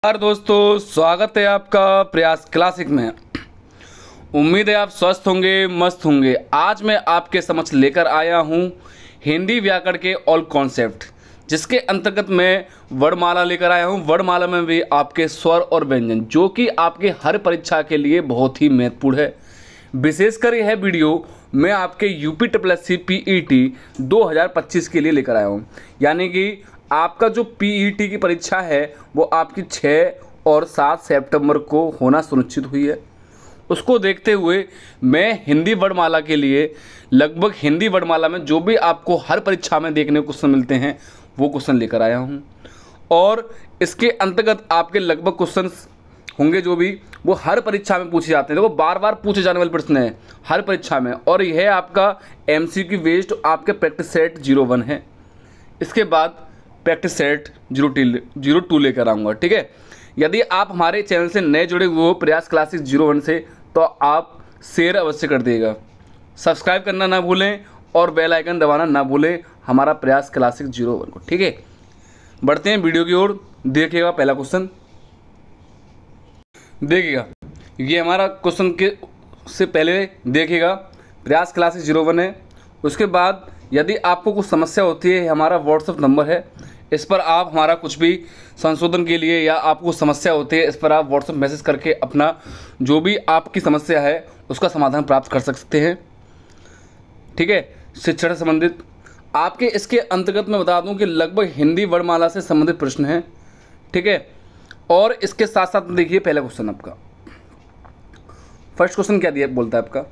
नमस्कार दोस्तों, स्वागत है आपका प्रयास क्लासिक में। उम्मीद है आप स्वस्थ होंगे, मस्त होंगे। आज मैं आपके समक्ष लेकर आया हूं हिंदी व्याकरण के ऑल कॉन्सेप्ट, जिसके अंतर्गत मैं वर्णमाला लेकर आया हूं। वर्णमाला में भी आपके स्वर और व्यंजन, जो कि आपके हर परीक्षा के लिए बहुत ही महत्वपूर्ण है। विशेषकर यह वीडियो मैं आपके UPSSC PET 2025 के लिए लेकर आया हूँ। यानी कि आपका जो PET की परीक्षा है वो आपकी 6 और 7 सितंबर को होना सुनिश्चित हुई है। उसको देखते हुए मैं हिंदी वर्णमाला के लिए लगभग हिंदी वर्णमाला में जो भी आपको हर परीक्षा में देखने को क्वेश्चन मिलते हैं वो क्वेश्चन लेकर आया हूँ। और इसके अंतर्गत आपके लगभग क्वेश्चन होंगे जो भी वो हर परीक्षा में पूछे जाते हैं। देखो, बार बार पूछे जाने वाले प्रश्न है हर परीक्षा में, और यह आपका MCQ बेस्ड आपके प्रैक्टिस सेट 01 है। इसके बाद प्रैक्टिस सेट 02 लेकर आऊँगा, ठीक है। यदि आप हमारे चैनल से नए जुड़े हुए हो प्रयास क्लासिक 01 से, तो आप शेयर अवश्य कर देगा, सब्सक्राइब करना ना भूलें और बेल आइकन दबाना ना भूलें हमारा प्रयास क्लासिक 01 को, ठीक है। बढ़ते हैं वीडियो की ओर। देखिएगा पहला क्वेश्चन, देखिएगा ये हमारा क्वेश्चन के से पहले देखिएगा प्रयास क्लासिक 01 है। उसके बाद यदि आपको कुछ समस्या होती है, हमारा व्हाट्सएप नंबर है, इस पर आप हमारा कुछ भी संशोधन के लिए या आपको समस्या होती है, इस पर आप व्हाट्सएप मैसेज करके अपना जो भी आपकी समस्या है उसका समाधान प्राप्त कर सकते हैं, ठीक है। शिक्षण से संबंधित आपके इसके अंतर्गत मैं बता दूं कि लगभग हिंदी वर्णमाला से संबंधित प्रश्न हैं, ठीक है। और इसके साथ साथ देखिए पहला क्वेश्चन आपका, फर्स्ट क्वेश्चन क्या दिया बोलता है आपका,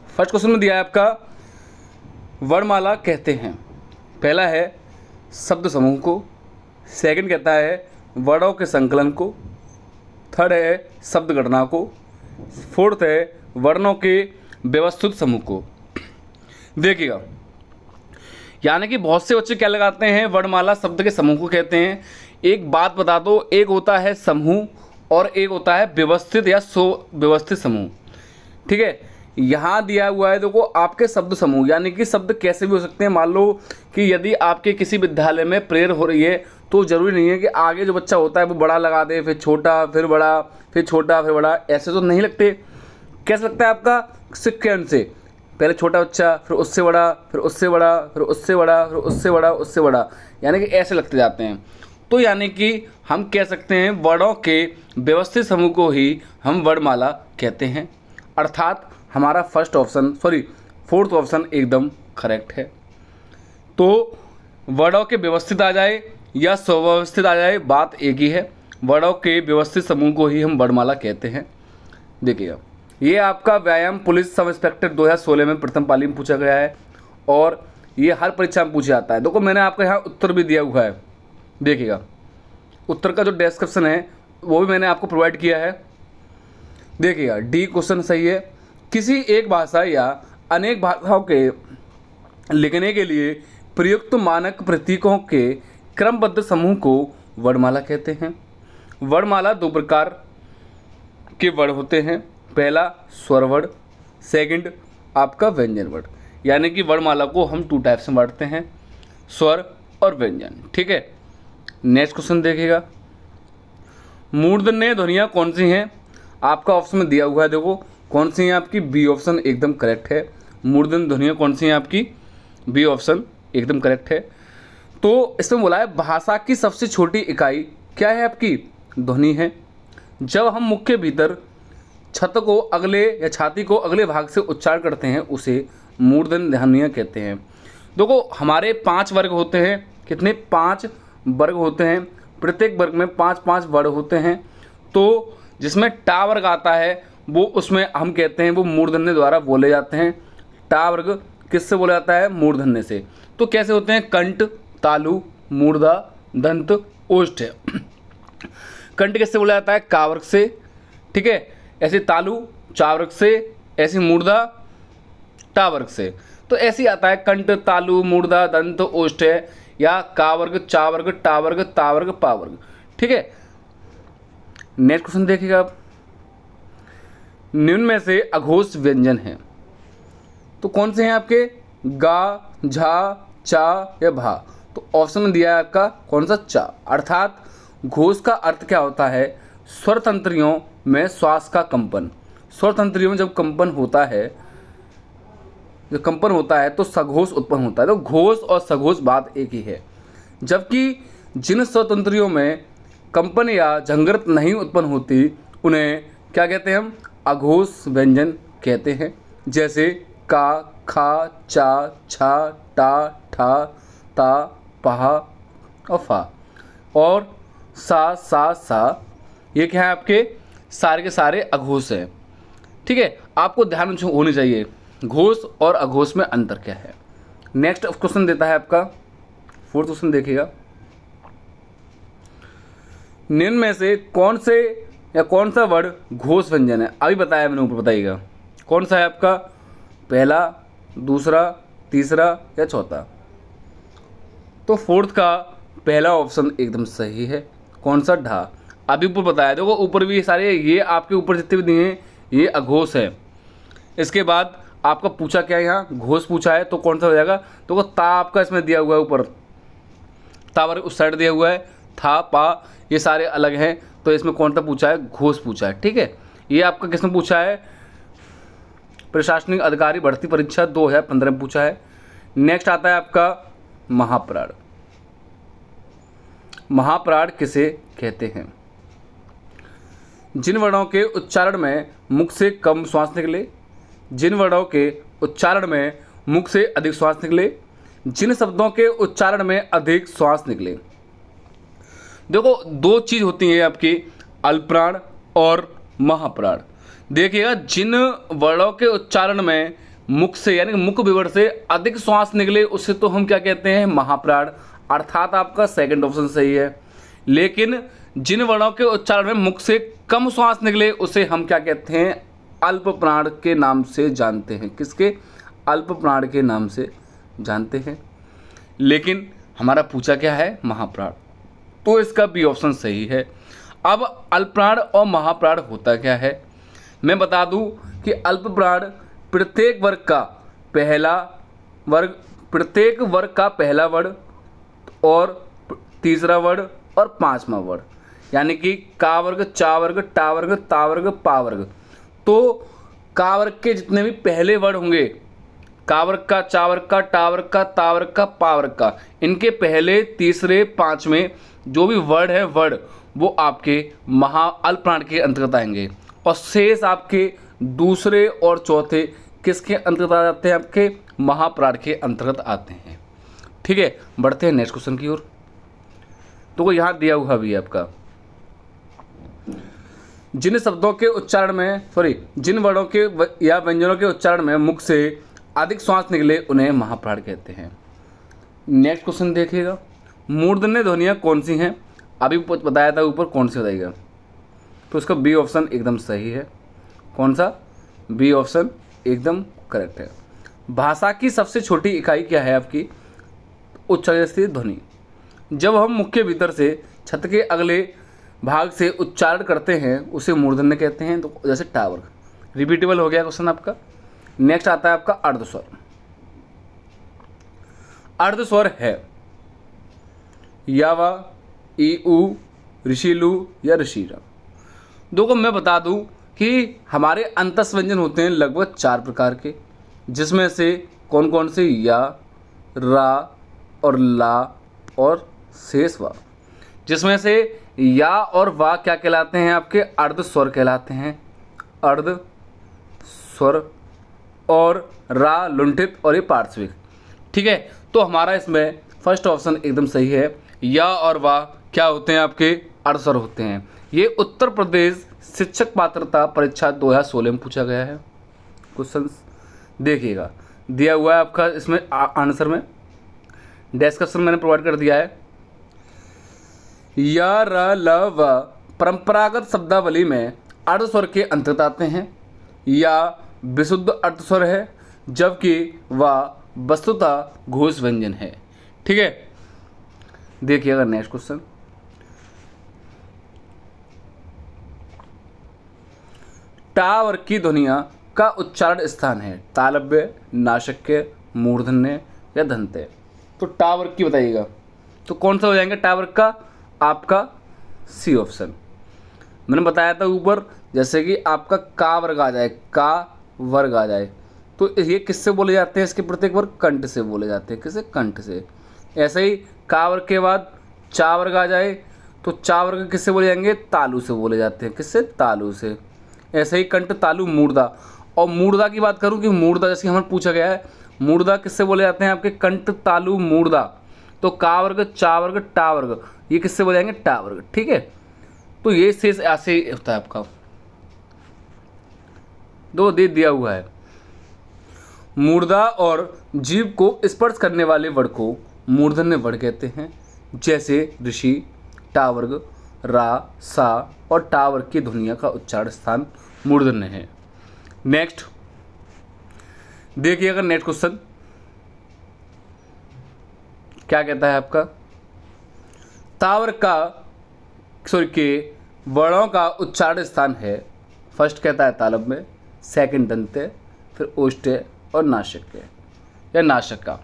फर्स्ट क्वेश्चन में दिया है आपका वर्णमाला कहते हैं। पहला है शब्द समूह को, सेकंड कहता है वर्णों के संकलन को, थर्ड है शब्द गणना को, फोर्थ है वर्णों के व्यवस्थित समूह को। देखिएगा, यानी कि बहुत से बच्चे क्या लगाते हैं, वर्णमाला शब्द के समूह को कहते हैं। एक बात बता दो, एक होता है समूह और एक होता है व्यवस्थित या सुव्यवस्थित समूह, ठीक है। यहाँ दिया हुआ है देखो आपके शब्द समूह, यानी कि शब्द कैसे भी हो सकते हैं। मान लो कि यदि आपके किसी विद्यालय में प्रेयर हो रही है, तो जरूरी नहीं है कि आगे जो बच्चा होता है वो बड़ा लगा दे, फिर छोटा, फिर बड़ा, फिर छोटा, फिर बड़ा, ऐसे तो नहीं लगते। कैसे लगता है आपका, सिक्वेंस से, पहले छोटा बच्चा, फिर उससे बड़ा, फिर उससे बड़ा, फिर उससे बड़ा, फिर उससे बड़ा, उससे बड़ा, यानी कि ऐसे लगते जाते हैं। तो यानी कि हम कह सकते हैं वर्णों के व्यवस्थित समूह को ही हम वर्णमाला कहते हैं। अर्थात हमारा फोर्थ ऑप्शन एकदम करेक्ट है। तो वर्णों के व्यवस्थित आ जाए या सुव्यवस्थित आ जाए, बात एक ही है। वर्णों के व्यवस्थित समूह को ही हम वर्णमाला कहते हैं। देखिएगा, ये आपका व्यायाम पुलिस सब इंस्पेक्टर 2016 में प्रथम पाली में पूछा गया है और ये हर परीक्षा में पूछा जाता है। देखो, मैंने आपको यहाँ उत्तर भी दिया हुआ है। देखिएगा, उत्तर का जो डिस्क्रिप्शन है वो भी मैंने आपको प्रोवाइड किया है। देखिएगा, डी क्वेश्चन सही है। किसी एक भाषा या अनेक भाषाओं के लिखने के लिए प्रयुक्त मानक प्रतीकों के क्रमबद्ध समूह को वर्णमाला कहते हैं। वर्णमाला 2 प्रकार के वर्ण होते हैं। पहला स्वर वर्ण, सेकंड आपका व्यंजन वर्ण। यानी कि वर्णमाला को हम 2 टाइप्स में बांटते हैं, स्वर और व्यंजन, ठीक है। नेक्स्ट क्वेश्चन देखिएगा, मूर्धन्य ध्वनियाँ कौन सी हैं? आपका ऑप्शन में दिया हुआ है, देखो कौन सी है आपकी, बी ऑप्शन एकदम करेक्ट है। मूर्धन्य ध्वनियाँ कौन सी हैं आपकी, बी ऑप्शन एकदम करेक्ट है। तो इसमें बोला है भाषा की सबसे छोटी इकाई क्या है आपकी, ध्वनि है। जब हम मुख के भीतर छत को अगले या छाती को अगले भाग से उच्चारण करते हैं उसे मूर्धन्य ध्वनियाँ कहते हैं। देखो, हमारे 5 वर्ग होते हैं, कितने, 5 वर्ग होते हैं। प्रत्येक वर्ग में 5-5 वर्ग होते हैं। तो जिसमें टा वर्ग आता है वो उसमें हम कहते हैं वो मूर्धन्य द्वारा बोले जाते हैं। टा वर्ग किससे बोला जाता है, मूर्धन्य से। तो कैसे होते हैं, कंठ, तालु, मूर्धा, दंत, ओष्ठ। कंठ किससे बोला जाता है, का वर्ग से, ठीक है। ऐसे तालु चा वर्ग से, ऐसे मूर्धा टा वर्ग से। तो ऐसे आता है कंठ, तालु, मूर्धा, दंत, ओष्ठ, या का वर्ग, चा वर्ग, टा वर्ग, ता वर्ग, पा वर्ग, ठीक है। नेक्स्ट क्वेश्चन देखिएगा आप, निम्न में से अघोष व्यंजन हैं तो कौन से हैं आपके, गा, झा, चा या भा। तो ऑप्शन में दिया है आपका कौन सा, चा। अर्थात घोष का अर्थ क्या होता है, स्वर तंत्रियों में श्वास का कंपन। स्वर तंत्रियों में जब कंपन होता है तो सघोष उत्पन्न होता है। तो घोष और सघोष बात एक ही है। जबकि जिन स्वर तंत्रियों में कंपन या झंझट नहीं उत्पन्न होती उन्हें क्या कहते हैं, हम अघोष व्यंजन कहते हैं। जैसे का, खा, चा, छा, टा, ठा, ता, पहा और फा। और सा, ये क्या है, आपके सारे के सारे अघोष हैं। ठीक है, आपको ध्यान में होनी चाहिए घोष और अघोष में अंतर क्या है। नेक्स्ट क्वेश्चन देता है आपका 4th क्वेश्चन, देखिएगा। निम्न में से कौन सा वर्ड घोष व्यंजन है। अभी बताया मैंने, ऊपर बताइएगा कौन सा है आपका, पहला, दूसरा, तीसरा या चौथा। तो 4th का पहला ऑप्शन एकदम सही है। कौन सा, ढा। अभी ऊपर बताया, देखो ऊपर भी सारे, ये आपके ऊपर जितने भी दिए हैं ये अघोष है। इसके बाद आपका पूछा क्या है, यहाँ घोष पूछा है, तो कौन सा हो जाएगा, तो वो ता आपका इसमें दिया हुआ है, ऊपर ता वर्ग उस साइड दिया हुआ है, था, पा, ये सारे अलग हैं। तो इसमें कौन सा पूछा है, घोष पूछा है। ठीक है, ये आपका किसमें पूछा है, प्रशासनिक अधिकारी भर्ती परीक्षा 2015 में पूछा है। नेक्स्ट आता है आपका महाप्राण। महाप्राण किसे कहते हैं, जिन वर्णों के उच्चारण में मुख से कम श्वास निकले, जिन वर्णों के उच्चारण में मुख से अधिक श्वास निकले, जिन शब्दों के उच्चारण में अधिक श्वास निकले। देखो 2 चीज होती हैं आपकी, अल्पप्राण और महाप्राण। देखिएगा, जिन वर्णों के उच्चारण में मुख से यानी मुख विवर से अधिक श्वास निकले उसे तो हम क्या कहते हैं, महाप्राण। अर्थात आपका सेकंड ऑप्शन सही है। लेकिन जिन वर्णों के उच्चारण में मुख से कम श्वास निकले उसे हम क्या कहते हैं, अल्प प्राण के नाम से जानते हैं। किसके, अल्प प्राण के नाम से जानते हैं। लेकिन हमारा पूछा क्या है, महाप्राण, तो इसका बी ऑप्शन सही है। अब अल्पप्राण और महाप्राण होता क्या है, मैं बता दूं कि अल्पप्राण प्रत्येक वर्ग का पहला वर्ग और तीसरा वर्ग और 5वां वर्ग, यानी कि का वर्ग, चा वर्ग, टा वर्ग, ता वर्ग, पा वर्ग। तो का वर्ग के जितने भी पहले वर्ड होंगे, का वर्ग का, चा वर्ग का, टा वर्ग का, ता वर्ग का, पा वर्ग का, इनके पहले, तीसरे, 5वें जो भी वर्ड है वर्ड वो आपके अल्पप्राण के अंतर्गत आएंगे। और शेष आपके दूसरे और चौथे किसके अंतर्गत आ जाते हैं, आपके महाप्राण के अंतर्गत आते हैं। ठीक है, बढ़ते हैं नेक्स्ट क्वेश्चन की ओर। तो यहाँ दिया हुआ भी है आपका, जिन शब्दों के उच्चारण में जिन वर्णों के या व्यंजनों के उच्चारण में मुख से अधिक श्वास निकले उन्हें महाप्राण कहते हैं। नेक्स्ट क्वेश्चन देखिएगा, मूर्धन्य ध्वनियाँ कौन सी हैं, अभी बताया था ऊपर, कौन सी बताइएगा। तो इसका बी ऑप्शन एकदम सही है। कौन सा, बी ऑप्शन एकदम करेक्ट है। भाषा की सबसे छोटी इकाई क्या है आपकी, उच्चारित ध्वनि। जब हम मुख के भीतर से छत के अगले भाग से उच्चारण करते हैं उसे मूर्धन्य कहते हैं। तो जैसे टावर, रिपीटेबल हो गया क्वेश्चन आपका। नेक्स्ट आता है आपका अर्धस्वर। अर्धस्वर है यावा, ई, उ, ऋषिलु या ऋषिरा। देखो मैं बता दूं कि हमारे अंतस व्यंजन होते हैं लगभग 4 प्रकार के, जिसमें से कौन कौन से, या, रा और ला और शेष वा। जिसमें से या और वा क्या कहलाते हैं, आपके अर्धस्वर कहलाते हैं, अर्धस्वर। और रा लुंठित और ये पार्श्विक। ठीक है, तो हमारा इसमें फर्स्ट ऑप्शन एकदम सही है। या और वा क्या होते हैं, आपके अर्धस्वर होते हैं। ये उत्तर प्रदेश शिक्षक पात्रता परीक्षा 2016 में पूछा गया है। क्वेश्चन देखिएगा, दिया हुआ है आपका इसमें आंसर में, डिस्क्रिप्शन मैंने प्रोवाइड कर दिया है। या, र, ल, व परंपरागत शब्दावली में अर्धस्वर के अंतर्गत आते हैं। या विशुद्ध अर्धस्वर है, जबकि वह वस्तुतः घोष व्यंजन है। ठीक है, देखिएगा नेक्स्ट क्वेश्चन। टा वर्ग की ध्वनियाँ का उच्चारण स्थान है, तालव्य, नासिक्य, मूर्धन्य या दंत्य। तो टा वर्ग की बताइएगा, तो कौन सा हो जाएंगे टा वर्ग का? आपका सी ऑप्शन। मैंने बताया था ऊपर, जैसे कि आपका का वर्ग आ जाए, का वर्ग आ जाए, तो ये किससे बोले जाते हैं? इसके प्रत्येक वर्ग कंठ से बोले जाते हैं। किससे? कंठ से। ऐसे ही का वर्ग के बाद चा वर्ग आ जाए, तो चा वर्ग किससे बोले जाएंगे? तालु से बोले जाते हैं। किससे? तालु से। ऐसे ही कंठ तालु मूर्धा। और मूर्धा की बात करूं कि मूर्धा जैसे हमें पूछा गया है, मूर्धा किससे बोले जाते हैं? आपके कंठ तालु मूर्धा। तो का वर्ग, चा वर्ग, टा वर्ग, ये किससे बोले जाएंगे? टा वर्ग। ठीक है, तो ये शेष ऐसे होता है आपका। दो दे दिया हुआ है। मूर्धा और जीभ को स्पर्श करने वाले वर्ग को मूर्धन्य वर्ग कहते हैं। जैसे ऋषि, टा वर्ग, रा, सा और टा वर्ग की ध्वनियों का उच्चारण स्थान मूर्धन्य है। नेक्स्ट देखिए, अगर नेक्स्ट क्वेश्चन क्या कहता है आपका? ता वर्ग का के वर्णों का उच्चारण स्थान है। फर्स्ट कहता है तालब में, सेकंड दंते, फिर ओष्ठ्य और नासिक या नासिक का।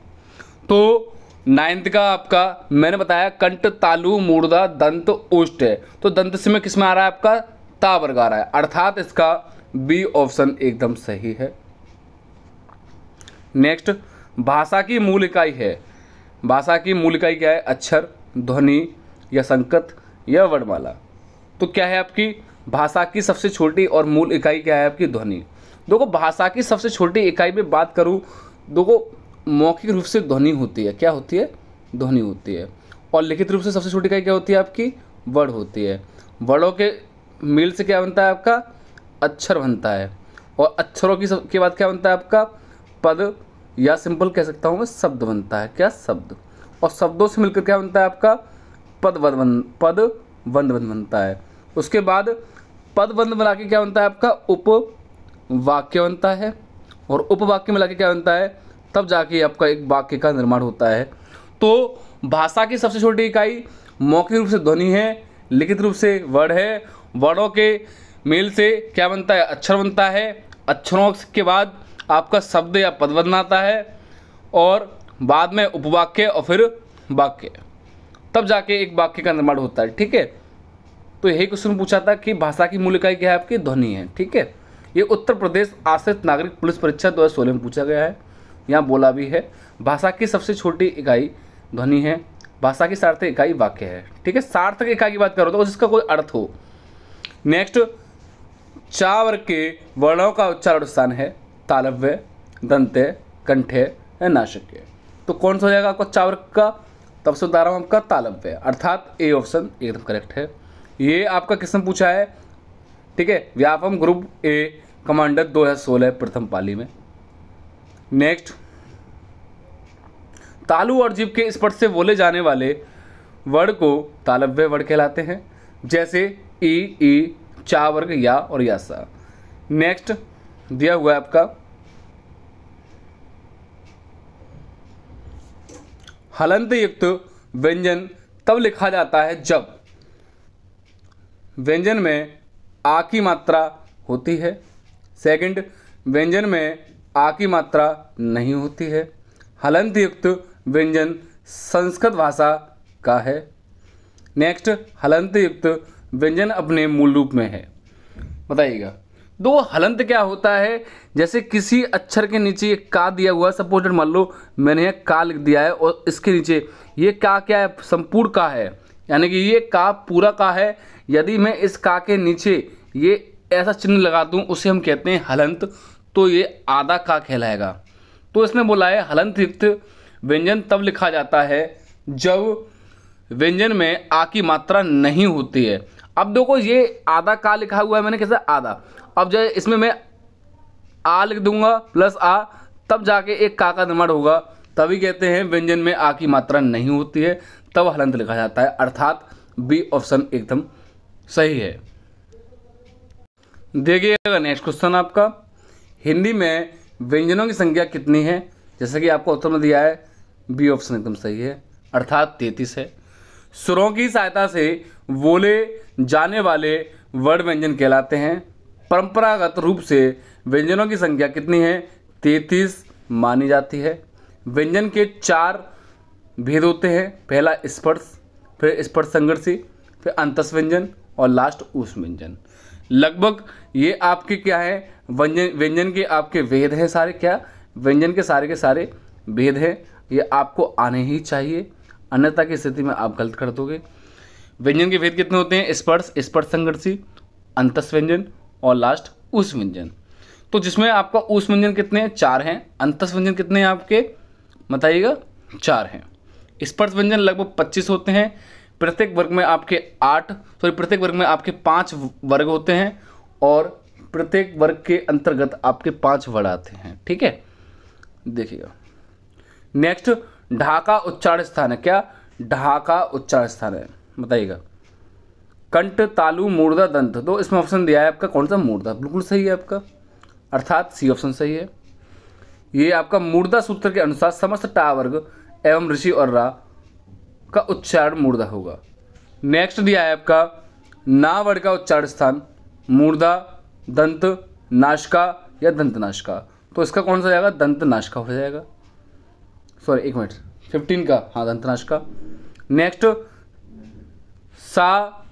तो नाइन्थ का आपका मैंने बताया कंठ तालु मूर्धा दंत ओष्ठ्य, तो दंत से में किस में आ रहा है? आपका ता वर्ग आ रहा है, अर्थात इसका बी ऑप्शन एकदम सही है। नेक्स्ट, भाषा की मूल इकाई है। भाषा की मूल इकाई क्या है? अक्षर, ध्वनि या संकेत या वर्णमाला। तो क्या है आपकी भाषा की सबसे छोटी और मूल इकाई? क्या है आपकी? ध्वनि। देखो, भाषा की सबसे छोटी इकाई में बात करूं, देखो मौखिक रूप से ध्वनि होती है। क्या होती है? ध्वनि होती है। और लिखित रूप से सबसे छोटी इकाई क्या होती है? आपकी वर्ण होती है। वर्णों के मेल से क्या बनता है? आपका अक्षर बनता है। और अक्षरों के बाद क्या बनता है? आपका पद, या सिंपल कह सकता हूँ मैं शब्द बनता है। क्या? शब्द। और शब्दों से मिलकर क्या बनता है? आपका पद बंध बनता है। उसके बाद पद बंध मिला के क्या बनता है? आपका उपवाक्य बनता है। और उपवाक्य मिला के क्या बनता है? तब जाके आपका एक वाक्य का निर्माण होता है। तो भाषा की सबसे छोटी इकाई मौखिक रूप से ध्वनि है, लिखित रूप से वर्ण है। वर्णों के मेल से क्या बनता है? अक्षर बनता है। अक्षरों के बाद आपका शब्द या पद बनाता है, और बाद में उपवाक्य और फिर वाक्य, तब जाके एक वाक्य का निर्माण होता है। ठीक है, तो यही क्वेश्चन पूछा था कि भाषा की मूल इकाई क्या है? आपकी ध्वनि है। ठीक है, ये उत्तर प्रदेश आश्रित नागरिक पुलिस परीक्षा 2016 में पूछा गया है। यहाँ बोला भी है भाषा की सबसे छोटी इकाई ध्वनि है, भाषा की सार्थक इकाई वाक्य है। ठीक है, सार्थक इकाई की बात करो तो जिसका कोई अर्थ हो। नेक्स्ट, चा वर्ग के वर्णों का उच्चारण स्थान है तालव्य, दंत्य, कंठ्य या नासिक। तो कौन सा हो जाएगा आपका चा वर्ग का? तब से बता रहा हूँ आपका तालव्य, अर्थात ए ऑप्शन एकदम करेक्ट है। ये आपका किसने पूछा है? ठीक है, व्यापम ग्रुप ए कमांडर 2016 प्रथम पाली में। नेक्स्ट, तालु और जीभ के स्पर्श से बोले जाने वाले वर्ड को तालव्य वर्ड कहलाते हैं। जैसे ई, चा वर्ग, या और यासा। नेक्स्ट दिया हुआ है आपका हलंत युक्त व्यंजन तब लिखा जाता है जब व्यंजन में आ की मात्रा होती है। सेकंड, व्यंजन में आ की मात्रा नहीं होती है। हलंत युक्त व्यंजन संस्कृत भाषा का है। नेक्स्ट, हलंत युक्त व्यंजन अपने मूल रूप में है। बताइएगा, दो हलंत क्या होता है? जैसे किसी अक्षर के नीचे एक का दिया हुआ है, सपोज मान लो मैंने ये का लिख दिया है और इसके नीचे ये का क्या है? संपूर्ण का है, यानी कि ये का पूरा का है। यदि मैं इस का के नीचे ये ऐसा चिन्ह लगा दूं, उसे हम कहते हैं हलंत, तो ये आधा का कहलाएगा। तो इसमें बोला है हलंत युक्त व्यंजन तब लिखा जाता है जब व्यंजन में आ की मात्रा नहीं होती है। अब देखो, ये आधा का लिखा हुआ है मैंने, कैसे आधा। अब जो इसमें मैं आ लिख दूंगा प्लस आ, तब जाके एक का निर्माण होगा, तभी कहते हैं व्यंजन में आ की मात्रा नहीं होती है, तब हलंत लिखा जाता है। अर्थात बी ऑप्शन एकदम सही है। देखिएगा नेक्स्ट क्वेश्चन आपका, हिंदी में व्यंजनों की संख्या कितनी है? जैसे कि आपको उत्तर में दिया है, बी ऑप्शन एकदम सही है, अर्थात 33 है। सुरों की सहायता से बोले जाने वाले वर्ड व्यंजन कहलाते हैं। परंपरागत रूप से व्यंजनों की संख्या कितनी है? 33 मानी जाती है। व्यंजन के 4 भेद होते हैं, पहला स्पर्श, फिर स्पर्श संघर्षी, फिर अंतस व्यंजन और लास्ट ऊष्म व्यंजन। लगभग ये आपके क्या है, व्यंजन के आपके भेद हैं सारे, क्या व्यंजन के सारे भेद हैं, ये आपको आने ही चाहिए, अन्यथा की स्थिति में आप गलत कर दोगे। व्यंजन के भेद कितने होते हैं, स्पर्श, स्पर्श संघर्षी, अंतस व्यंजन और लास्ट ऊष्म व्यंजन। तो जिसमें आपका ऊष्म व्यंजन कितने हैं, 4 हैं। अंतस व्यंजन कितने हैं आपके बताइएगा, 4 हैं। स्पर्श व्यंजन लगभग 25 होते हैं। प्रत्येक वर्ग में आपके 5 वर्ग होते हैं और प्रत्येक वर्ग के अंतर्गत आपके 5 वर्ण आते हैं। ठीक है, देखिएगा नेक्स्ट, ढाका उच्चारण स्थान है, क्या ढाका उच्चारण स्थान है बताइएगा, कंठ, तालु, मूर्धा, दंत। तो इसमें ऑप्शन दिया है आपका कौन सा, मूर्धा, बिल्कुल सही है आपका, अर्थात सी ऑप्शन सही है। ये आपका मूर्धा सूत्र के अनुसार समस्त टा वर्ग एवं ऋषि और रा का उच्चारण मूर्धा होगा। नेक्स्ट दिया है आपका ना वर्ग का उच्चारण स्थान, मूर्धा, दंत नासिका या दंत नासिका। तो इसका कौन सा जाएगा, दंत नासिका हो जाएगा। सॉरी एक मिनट, 15 का, हाँ दंत नासिका। नेक्स्ट, सा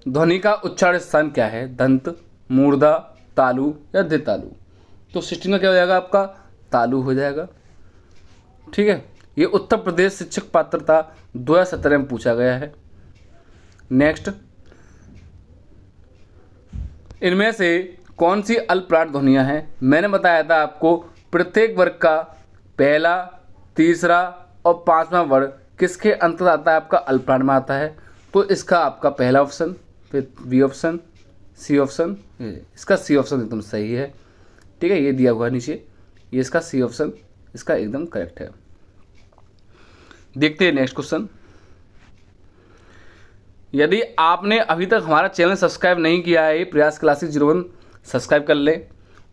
ध्वनि का उच्चारण स्थान क्या है, दंत, मूर्धा, तालु या दितालु। तो 16 का क्या हो जाएगा आपका, तालु हो जाएगा। ठीक है, ये उत्तर प्रदेश शिक्षक पात्रता 2017 में पूछा गया है। नेक्स्ट, इनमें से कौन सी अल्पप्राण ध्वनियाँ हैं। मैंने बताया था आपको प्रत्येक वर्ग का पहला, तीसरा और 5वां वर्ग किसके अंतर्गत आता है, आपका अल्पप्राण में आता है। तो इसका आपका पहला ऑप्शन, फिर बी ऑप्शन, सी ऑप्शन, इसका सी ऑप्शन एकदम सही है। ठीक है, ये दिया हुआ है नीचे, ये इसका सी ऑप्शन इसका एकदम करेक्ट है। देखते हैं नेक्स्ट क्वेश्चन। यदि आपने अभी तक हमारा चैनल सब्सक्राइब नहीं किया है, प्रयास क्लासेस 01 सब्सक्राइब कर ले।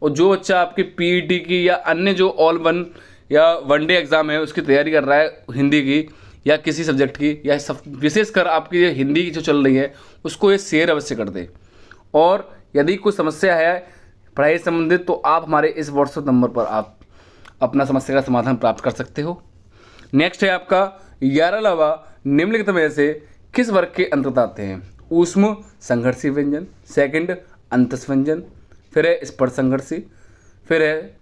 और जो बच्चा आपकी पीईटी की या अन्य जो ऑल वन या वनडे एग्जाम है उसकी तैयारी कर रहा है, हिंदी की या किसी सब्जेक्ट की, या सब विशेषकर आपकी ये हिंदी की जो चल रही है, उसको ये शेयर अवश्य कर दे। और यदि कोई समस्या है पढ़ाई संबंधित तो आप हमारे इस व्हाट्सएप नंबर पर आप अपना समस्या का समाधान प्राप्त कर सकते हो। नेक्स्ट है आपका 11वां, निम्नलिखित में से किस वर्ग के अंतर्गत आते हैं, ऊष्म संघर्षी व्यंजन, सेकंड अंतस व्यंजन, फिर है स्पर्श संघर्षी, फिर है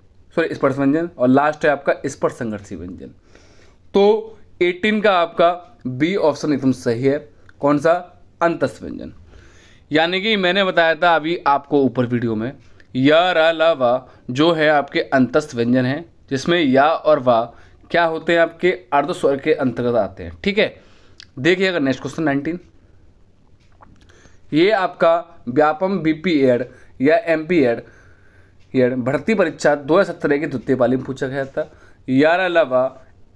स्पर्श व्यंजन और लास्ट है आपका स्पर्श संघर्षी व्यंजन। तो 18 का आपका बी ऑप्शन एकदम सही है, कौन सा, अंतस व्यंजन। यानी कि मैंने बताया था अभी आपको ऊपर वीडियो में, या रा ला वा जो है आपके अंतस व्यंजन है, जिसमें या और वा क्या होते हैं, आपके अर्ध स्वर के अंतर्गत आते हैं। ठीक है, देखिएगा नेक्स्ट क्वेश्चन 19। ये आपका व्यापम बीपी एड या एमपी एड भर्ती परीक्षा 2017 की द्वितीय पाली में पूछा गया था। यार अलावा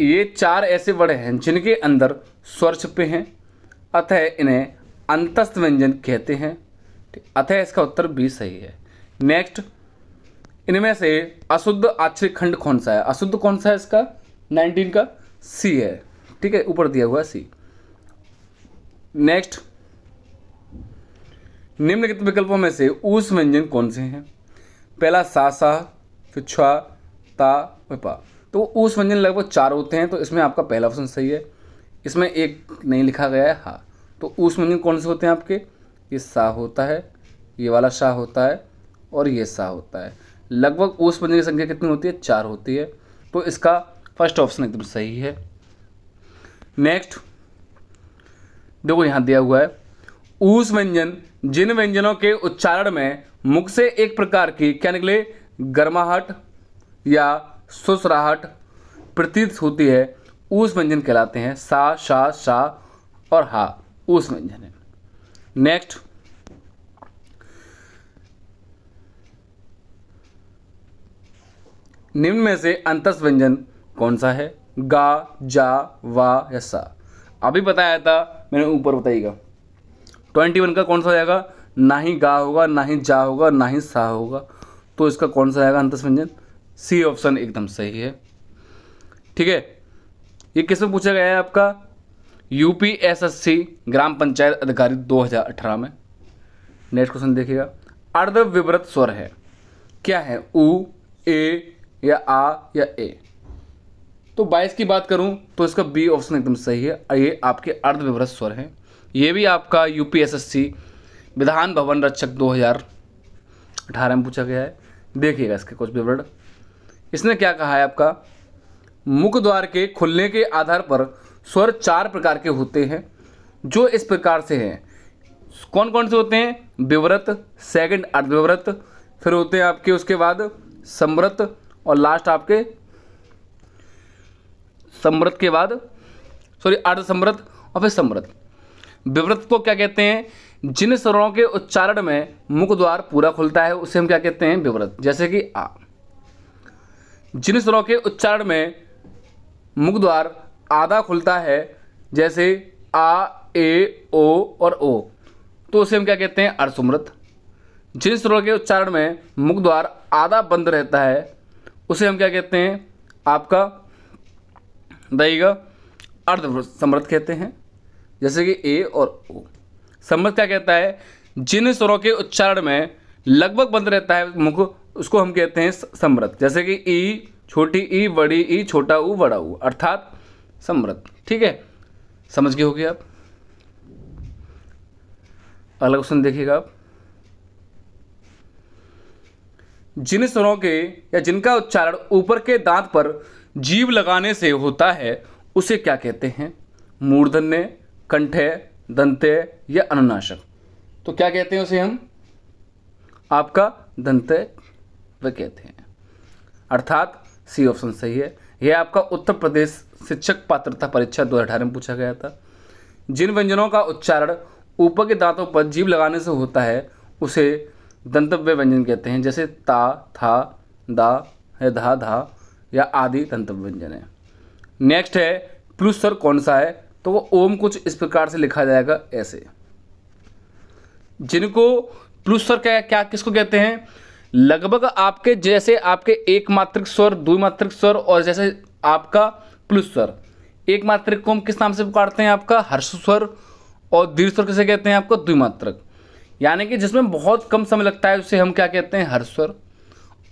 ये 4 ऐसे वर्ड हैं जिनके अंदर स्वर छुपे हैं, अतः इन्हें अंतस्थ व्यंजन कहते हैं। अतः इसका उत्तर बी सही है। नेक्स्ट, इनमें से अशुद्ध आक्षरी खंड कौन सा है, अशुद्ध कौन सा है इसका, 19 का सी है। ठीक है, ऊपर दिया हुआ सी। नेक्स्ट, निम्नलिखित विकल्पों में से ऊष्म व्यंजन कौन से हैं, पहला सा सा, फिर छा, ता, पा। तो ऊष्म व्यंजन लगभग 4 होते हैं, तो इसमें आपका पहला ऑप्शन सही है। इसमें एक नहीं लिखा गया है, हाँ। तो ऊष्म व्यंजन कौन से होते हैं आपके, ये सा होता है, ये वाला सा होता है और ये सा होता है। लगभग ऊष्म व्यंजन की संख्या कितनी होती है, 4 होती है। तो इसका फर्स्ट ऑप्शन एकदम सही है। नेक्स्ट देखो यहाँ दिया हुआ है, ऊष्म व्यंजन जिन व्यंजनों के उच्चारण में मुख से एक प्रकार की क्या निकले, गर्माहट या सुसराहट प्रतीत होती है, ऊष्म व्यंजन कहलाते हैं। सा, शा, शा और हा ऊष्म व्यंजन है। नेक्स्ट, निम्न में से अंतस्थ व्यंजन कौन सा है, गा, जा, वा या सा। अभी बताया था मैंने, ऊपर बताइएगा 21 का कौन सा हो जाएगा, ना ही गा होगा, ना ही जा होगा, ना ही सा होगा। तो इसका कौन सा आएगा अंतस्थ व्यंजन, सी ऑप्शन एकदम सही है। ठीक है, ये किस में पूछा गया है आपका, यूपीएसएससी ग्राम पंचायत अधिकारी 2018 में। नेक्स्ट क्वेश्चन देखिएगा, अर्ध विवृत स्वर है, क्या है, उ, ए या आ या ए। तो 22 की बात करूं तो इसका बी ऑप्शन एकदम सही है। ये आपके अर्धविभ्रत स्वर हैं। ये भी आपका यूपीएसएससी विधान भवन रक्षक 2018 में पूछा गया है। देखिएगा इसके कुछ विवरण। इसने क्या कहा है आपका, मुख द्वार के खुलने के आधार पर स्वर 4 प्रकार के होते हैं, जो इस प्रकार से हैं। कौन कौन से होते हैं, विवृत, सेकंड अर्धविवृत, फिर होते हैं आपके उसके बाद समृत, और लास्ट आपके समृत के बाद अर्धसमृत और फिर समृत। विवृत को क्या कहते हैं, जिन स्वरों के उच्चारण में मुख द्वार पूरा खुलता है उसे हम क्या कहते हैं, विवृत। जैसे कि आ। जिन स्वरों के उच्चारण में मुख द्वार आधा खुलता है, जैसे आ, ए, ओ और ओ, तो उसे हम क्या कहते हैं, अर्धसमृत। जिन स्वरों के उच्चारण में मुख द्वार आधा बंद रहता है उसे हम क्या कहते हैं, आपका दईगा अर्धसमृत कहते हैं, जैसे कि ए और ओ। समृत क्या कहता है, जिन स्वरों के उच्चारण में लगभग बंद रहता है मुख, उसको हम कहते हैं समृत। जैसे कि ई, छोटी ई, बड़ी ई, छोटा ऊ, बड़ा ऊ, अर्थात समृत। ठीक है, समझ गए होगे आप। अगला क्वेश्चन देखिएगा आप, जिन स्वरों के या जिनका उच्चारण ऊपर के दांत पर जीभ लगाने से होता है उसे क्या कहते हैं, मूर्धन्य, कंठय, दंतय या अनुनासिक। तो क्या कहते हैं उसे हम, आपका दंतय वह कहते हैं, अर्थात सी ऑप्शन सही है। यह आपका उत्तर प्रदेश शिक्षक पात्रता परीक्षा 2018 में पूछा गया था। जिन व्यंजनों का उच्चारण ऊपर के दांतों पर जीभ लगाने से होता है उसे दंतव्य व्यंजन कहते हैं, जैसे ता, था, दा है, धा, धा या आदि दंतव्य व्यंजन है। नेक्स्ट है प्लुस स्वर कौन सा है, तो वो ओम कुछ इस प्रकार से लिखा जाएगा ऐसे। जिनको प्लुस स्वर क्या किसको कहते हैं, लगभग आपके जैसे आपके एक मात्रिक स्वर, द्विमात्रिक स्वर और जैसे आपका प्लुस स्वर। एक मात्रिक को हम किस नाम से पुकारते हैं, आपका हर्ष स्वर, और दीर्घ स्वर किसे कहते हैं, आपको द्विमात्रक। यानी कि जिसमें बहुत कम समय लगता है उसे हम क्या कहते हैं, हर्ष स्वर।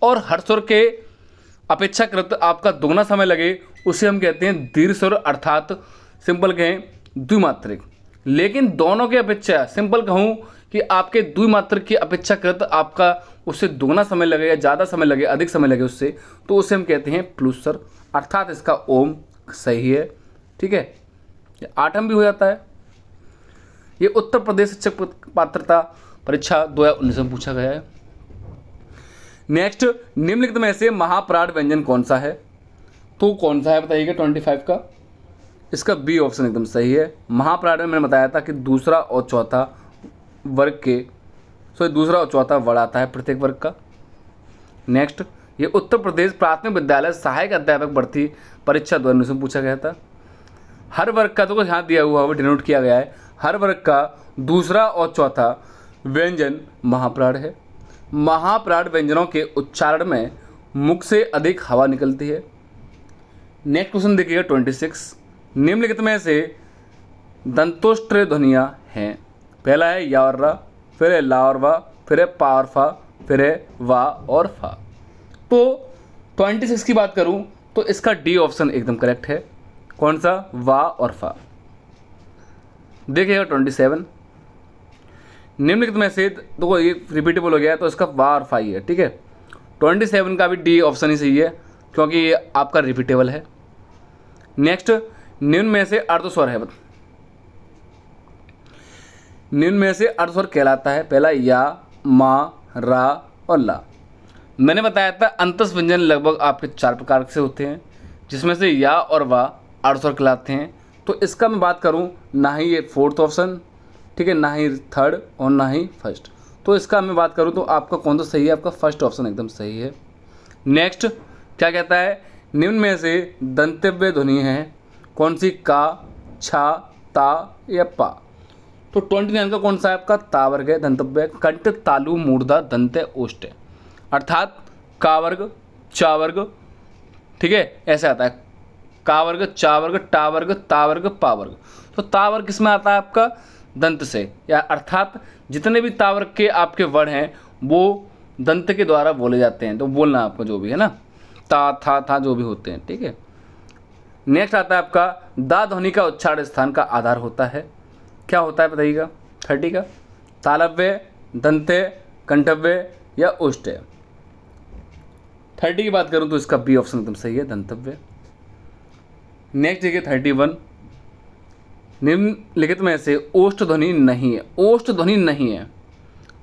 और हर्ष स्वर के अपेक्षाकृत आपका दोगुना समय लगे उसे हम कहते हैं दीर्घ स्वर, अर्थात सिंपल कहें द्विमात्रिक। लेकिन दोनों की अपेक्षा, सिंपल कहूँ कि आपके द्विमात्रक की अपेक्षाकृत आपका उससे दोगुना समय लगे या ज़्यादा समय लगे, अधिक समय लगे उससे, तो उसे हम कहते हैं प्लुस स्वर, अर्थात इसका ओम सही है। ठीक है, 8 भी हो जाता है। ये उत्तर प्रदेश शिक्षक पात्रता परीक्षा 2019 में पूछा गया है। नेक्स्ट, निम्नलिखित में से महाप्राण व्यंजन कौन सा है, तो कौन सा है बताइएगा 25 का। इसका बी ऑप्शन एकदम सही है। महाप्राण में मैंने बताया था कि दूसरा और चौथा वर्ग के दूसरा और चौथा वर्ग आता है प्रत्येक वर्ग का। नेक्स्ट, ये उत्तर प्रदेश प्राथमिक विद्यालय सहायक अध्यापक भर्ती परीक्षा 2019 में पूछा गया था। हर वर्ग का, तो यहाँ दिया हुआ है, डिनोट किया गया है, हर वर्ग का दूसरा और चौथा व्यंजन महाप्राण है। महाप्राण व्यंजनों के उच्चारण में मुख से अधिक हवा निकलती है। नेक्स्ट क्वेश्चन देखिएगा 26, निम्नलिखित में से दंतोष्ट्र ध्वनियाँ हैं। पहला है या और रा, फिर है ला और वा, फिर है पा और फा, फिर है वा और फा। तो 26 की बात करूं तो इसका डी ऑप्शन एकदम करेक्ट है। कौन सा, वा और फा। देखिएगा 27, निम्नलिखित में से, देखो ये रिपीटेबल हो गया है तो इसका वा और फा ही है। ठीक है, 27 का भी डी ऑप्शन ही सही है क्योंकि ये आपका रिपीटेबल है। नेक्स्ट, निम्न में से अर्धस्वर है, निम्न में से अर्धस्वर कहलाता है। पहला या, मा, रा और ला। मैंने बताया था अंतस व्यंजन लगभग आपके 4 प्रकार से होते हैं, जिसमें से या और वा अर्धस्वर कहलाते हैं। तो इसका मैं बात करूं, ना ही ये 4th ऑप्शन, ठीक है, ना ही 3rd और ना ही 1st। तो इसका मैं बात करूं तो आपका कौन सा सही है, आपका 1st ऑप्शन एकदम सही है। नेक्स्ट क्या कहता है, निम्न में से दंतव्य ध्वनि है कौन सी, का, छा, ता या पा। तो 29 का कौन सा है, आपका ता वर्ग है। दंतव्य कंठ, तालु, मूर्धा, दंत, ओष्ठ, अर्थात का वर्ग, चा वर्ग, ठीक है, ऐसे आता है का वर्ग, चा वर्ग, टा वर्ग, ता वर्ग, पा वर्ग। तो ता वर्ग किसमें आता है, आपका दंत से, या अर्थात जितने भी ता वर्ग के आपके वर्ण हैं वो दंत के द्वारा बोले जाते हैं। तो बोलना आपको जो भी है ना, ता, था जो भी होते हैं। ठीक है, नेक्स्ट आता है आपका दा ध्वनि का उच्चारण स्थान का आधार होता है, क्या होता है बताइएगा? 30 का तालव्य, दंत्य, कंठव्य या उष्ठ्य। 30 की बात करूं तो इसका बी ऑप्शन एकदम सही है, दंतव्य। नेक्स्ट देखिए 31, निम्नलिखित में से ओष्ठ ध्वनि नहीं है, ओष्ठ ध्वनि नहीं है।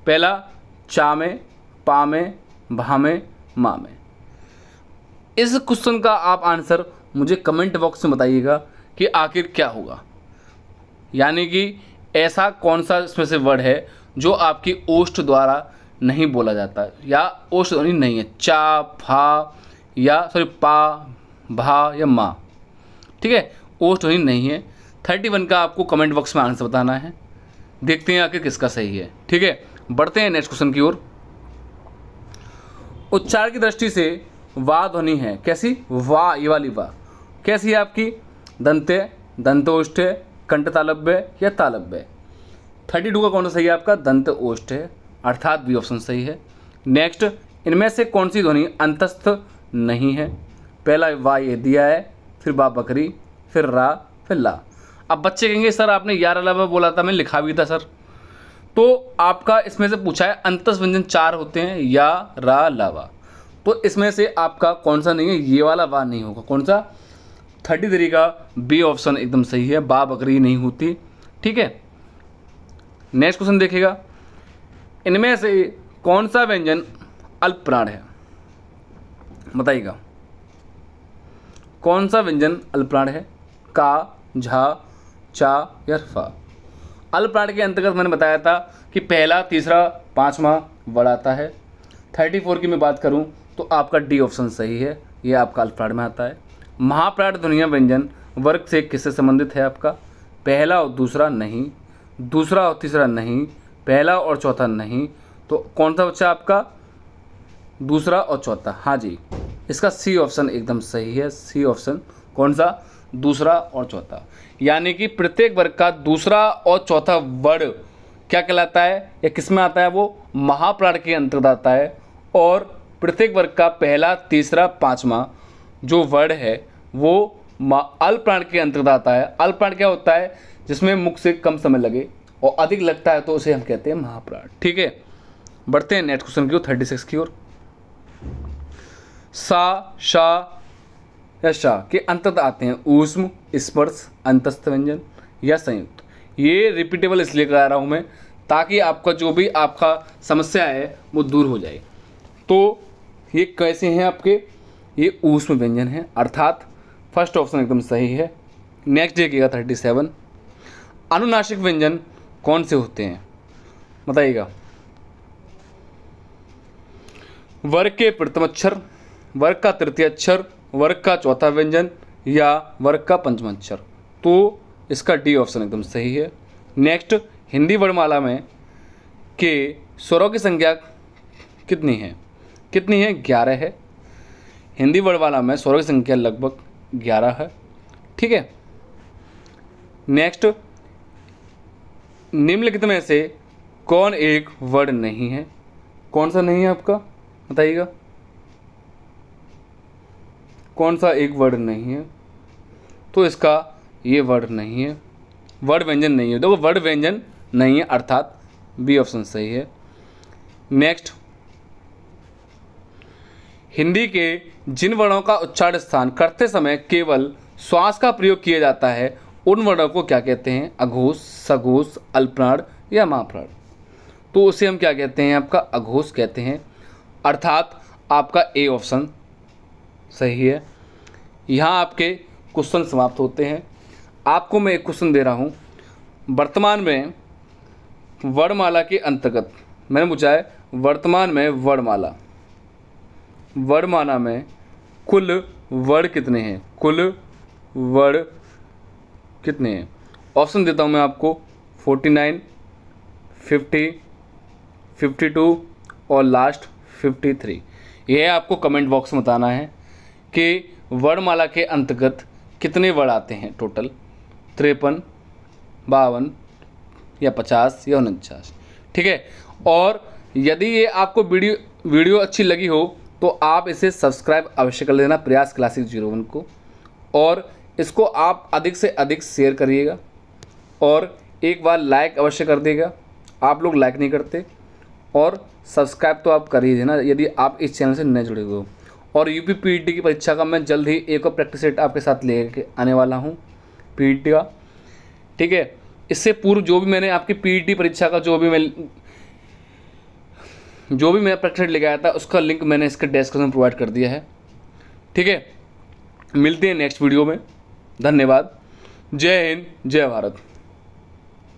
पहला चा में, पा में, भा में, मा में। इस क्वेश्चन का आप आंसर मुझे कमेंट बॉक्स में बताइएगा कि आखिर क्या होगा, यानी कि ऐसा कौन सा इसमें से वर्ड है जो आपकी ओष्ठ द्वारा नहीं बोला जाता या ओष्ठ ध्वनि नहीं है, चा, भा या पा, भा या मा। ठीक है, ओष्ठ ध्वनि नहीं है। 31 का आपको कमेंट बॉक्स में आंसर बताना है, देखते हैं आखिर किसका सही है। ठीक है, बढ़ते हैं नेक्स्ट क्वेश्चन की ओर। उच्चारण की दृष्टि से वा ध्वनि है कैसी? वा, ये वाली वा कैसी है आपकी? दंत्य, दंतोष्ठ्य, कंठ तालव्य या तालव्य। 32 का कौन सा सही है आपका? दंत ओष्ठ है, अर्थात बी ऑप्शन सही है। नेक्स्ट, इनमें से कौन सी ध्वनि अंतस्थ नहीं है? पहला वा ये दिया है, फिर बा बकरी, फिर रा, फिर ला। अब बच्चे कहेंगे सर आपने यार अलावा बोला था, मैं लिखा भी था सर। तो आपका इसमें से पूछा है अंतस्थ व्यंजन 4 होते हैं, या, रा, लावा। तो इसमें से आपका कौन सा नहीं है? ये वाला वा नहीं होगा। कौन सा? 33 का बी ऑप्शन एकदम सही है, बा बकरी नहीं होती। ठीक है, नेक्स्ट क्वेश्चन देखिएगा, इनमें से कौन सा व्यंजन अल्प प्राण है? बताइएगा कौन सा व्यंजन अल्प प्राण है? का, झा, चा या फा। अल्प प्राण के अंतर्गत मैंने बताया था कि पहला, तीसरा, पांचवा वर्ड आता है। 34 की मैं बात करूं तो आपका डी ऑप्शन सही है, ये आपका अल्प प्राण में आता है। महाप्राण ध्वनिया व्यंजन वर्ग से किससे संबंधित है आपका? पहला और दूसरा नहीं, दूसरा और तीसरा नहीं, पहला और चौथा नहीं। तो कौन सा बच्चा आपका? दूसरा और चौथा। हाँ जी, इसका सी ऑप्शन एकदम सही है, सी ऑप्शन। कौन सा? दूसरा और चौथा। यानी कि प्रत्येक वर्ग का दूसरा और चौथा वर्ड क्या कहलाता है या किस में आता है? वो महाप्राण के अंतर्गत आता है। और प्रत्येक वर्ग का पहला, तीसरा, पांचवा जो वर्ड है वो अल्प प्राण के अंतर्गत आता है। अल्प प्राण क्या होता है? जिसमें मुख से कम समय लगे और अधिक लगता है, तो उसे हम कहते हैं महाप्राण। ठीक है, बढ़ते हैं नेक्स्ट क्वेश्चन की ओर, 36 की ओर। सा, शा या शा के अंतर्गत आते हैं ऊष्म, स्पर्श, अंतस्थ व्यंजन या संयुक्त। ये रिपीटेबल इसलिए करा रहा हूँ मैं ताकि आपका जो भी आपका समस्या है वो दूर हो जाए। तो ये कैसे हैं आपके? ये ऊष्म व्यंजन है, अर्थात फर्स्ट ऑप्शन एकदम सही है। नेक्स्ट देखिएगा 37, अनुनासिक व्यंजन कौन से होते हैं? बताइएगा। वर्ग के प्रथम अक्षर, वर्ग का तृतीय अक्षर, वर्ग का चौथा व्यंजन या वर्ग का पंचम अक्षर। तो इसका डी ऑप्शन एकदम सही है। नेक्स्ट, हिंदी वर्णमाला में के स्वरों की संख्या कितनी है? कितनी है? 11 है। हिंदी वर्णमाला में स्वरों की संख्या लगभग 11 है। ठीक है, नेक्स्ट, निम्नलिखित में से कौन एक वर्ड नहीं है? कौन सा नहीं है आपका? बताइएगा कौन सा एक वर्ड नहीं है? तो इसका ये वर्ड नहीं है, वर्ड व्यंजन नहीं है। देखो वर्ड व्यंजन नहीं है, अर्थात बी ऑप्शन सही है। नेक्स्ट, हिंदी के जिन वर्णों का उच्चारण स्थान करते समय केवल श्वास का प्रयोग किया जाता है उन वर्णों को क्या कहते हैं? अघोष, सघोष, अल्पप्राण या महाप्राण। तो उसे हम क्या कहते हैं? आपका अघोष कहते हैं, अर्थात आपका ए ऑप्शन सही है। यहाँ आपके क्वेश्चन समाप्त होते हैं। आपको मैं एक क्वेश्चन दे रहा हूँ। वर्तमान में वर्णमाला के अंतर्गत मैंने पूछा है, वर्तमान में वर्णमाला में कुल वर्ड कितने हैं? कुल वर्ड कितने हैं? ऑप्शन देता हूँ मैं आपको, 49, 50, 52 और लास्ट 53। यह आपको कमेंट बॉक्स में बताना है कि वर्णमाला के अंतर्गत कितने वर्ड आते हैं टोटल? 53, 52 या 50 या 49। ठीक है, और यदि ये आपको वीडियो अच्छी लगी हो तो आप इसे सब्सक्राइब अवश्य कर लेना, प्रयास क्लासिक 01 को। और इसको आप अधिक से अधिक शेयर करिएगा और एक बार लाइक अवश्य कर देगा। आप लोग लाइक नहीं करते, और सब्सक्राइब तो आप कर ही देना यदि आप इस चैनल से नए जुड़े हुए हो। और यूपी पीईटी की परीक्षा का मैं जल्द ही एक और प्रैक्टिस सेट आपके साथ लेके आने वाला हूँ पीईटी का, ठीक है। इससे पूर्व जो भी मैंने आपकी पीईटी परीक्षा का जो भी मैं प्रैक्टिस सेट लेके आया था उसका लिंक मैंने इसके डिस्क्रिप्शन में प्रोवाइड कर दिया है, ठीक है। मिलते हैं नेक्स्ट वीडियो में। धन्यवाद। जय हिंद, जय भारत।